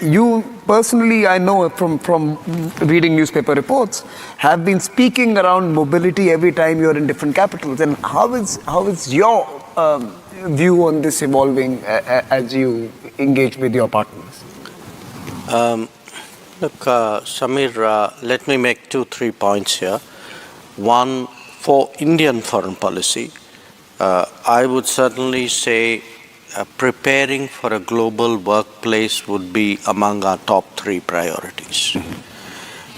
You personally, I know from reading newspaper reports, have been speaking around mobility every time you're in different capitals. And how is your view on this evolving as you engage with your partners? Samir, let me make 2-3 points here. One, for Indian foreign policy, I would certainly say preparing for a global workplace would be among our top 3 priorities.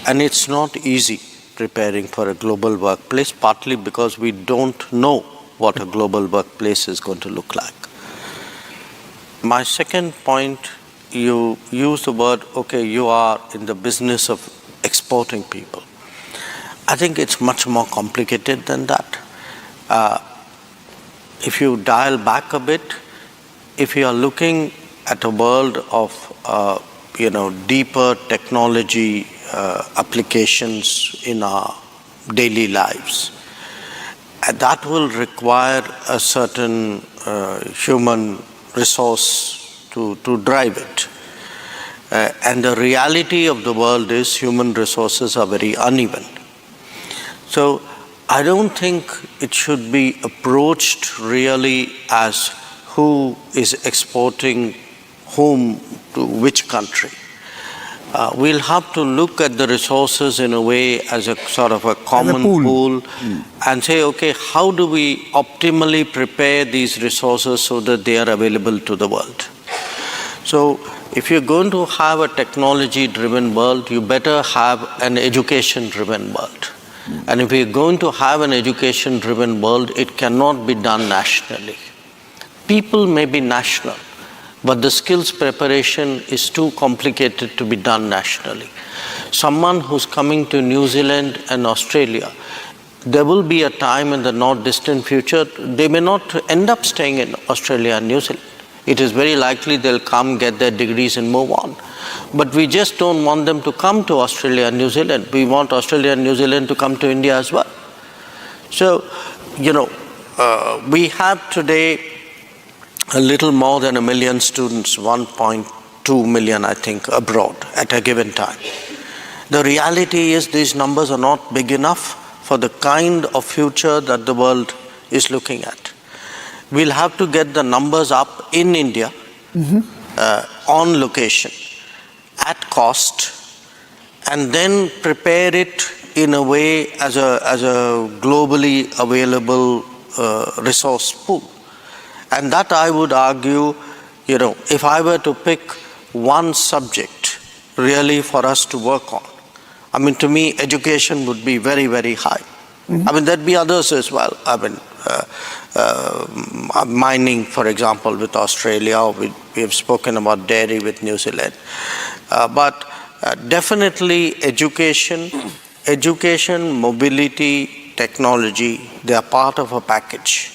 And it's not easy preparing for a global workplace, partly because we don't know what a global workplace is going to look like. My second point, you use the word, okay, you are in the business of exporting people. I think it's much more complicated than that. If you dial back a bit, if you are looking at a world of deeper technology applications in our daily lives, that will require a certain human resource to drive it. And the reality of the world is human resources are very uneven. So I don't think it should be approached really as who is exporting whom to which country. We'll have to look at the resources in a way as a sort of a common pool and say, okay, how do we optimally prepare these resources so that they are available to the world? So if you're going to have a technology-driven world, you better have an education-driven world. And if we're going to have an education-driven world, it cannot be done nationally. People may be national, but the skills preparation is too complicated to be done nationally. Someone who's coming to New Zealand and Australia, there will be a time in the not distant future, they may not end up staying in Australia and New Zealand. It is very likely they'll come, get their degrees and move on. But we just don't want them to come to Australia and New Zealand. We want Australia and New Zealand to come to India as well. So, we have today a little more than 1 million students, 1.2 million, I think, abroad at a given time. The reality is these numbers are not big enough for the kind of future that the world is looking at. We'll have to get the numbers up in India, on location, at cost, and then prepare it in a way as a globally available resource pool. And that, I would argue, if I were to pick one subject really for us to work on, I mean, to me, education would be very, very high. I mean, there'd be others as well. I mean, mining, for example, with Australia, or we have spoken about dairy with New Zealand. But definitely education, mobility, technology, they are part of a package.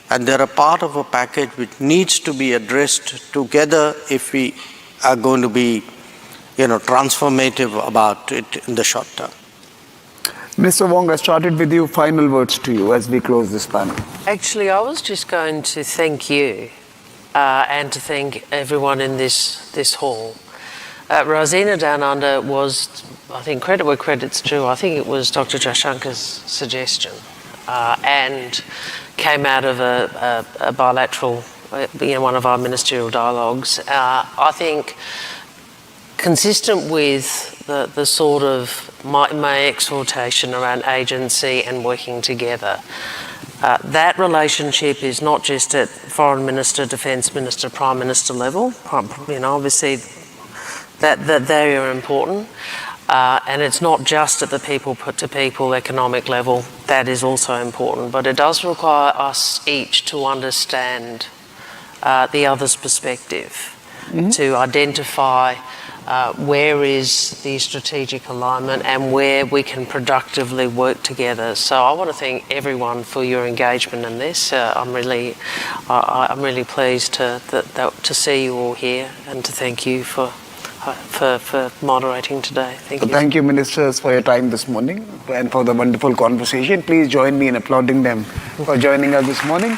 And they're a part of a package which needs to be addressed together if we are going to be, transformative about it in the short term. Mr. Wong, I started with you. Final words to you as we close this panel. Actually, I was just going to thank you and to thank everyone in this hall. Rosina Down Under was, I think, credit where credit's due. I think it was Dr. Jaishankar's suggestion and came out of a bilateral, one of our ministerial dialogues. I think consistent with the sort of my exhortation around agency and working together. That relationship is not just at Foreign Minister, Defence Minister, Prime Minister level. Obviously that they are important. And it's not just at the people-to-people economic level. That is also important. But it does require us each to understand the other's perspective, to identify where is the strategic alignment and where we can productively work together. So I want to thank everyone for your engagement in this. I'm really pleased to see you all here and to thank you for moderating today. Thank you. Thank you, ministers, for your time this morning and for the wonderful conversation. Please join me in applauding them for joining us this morning.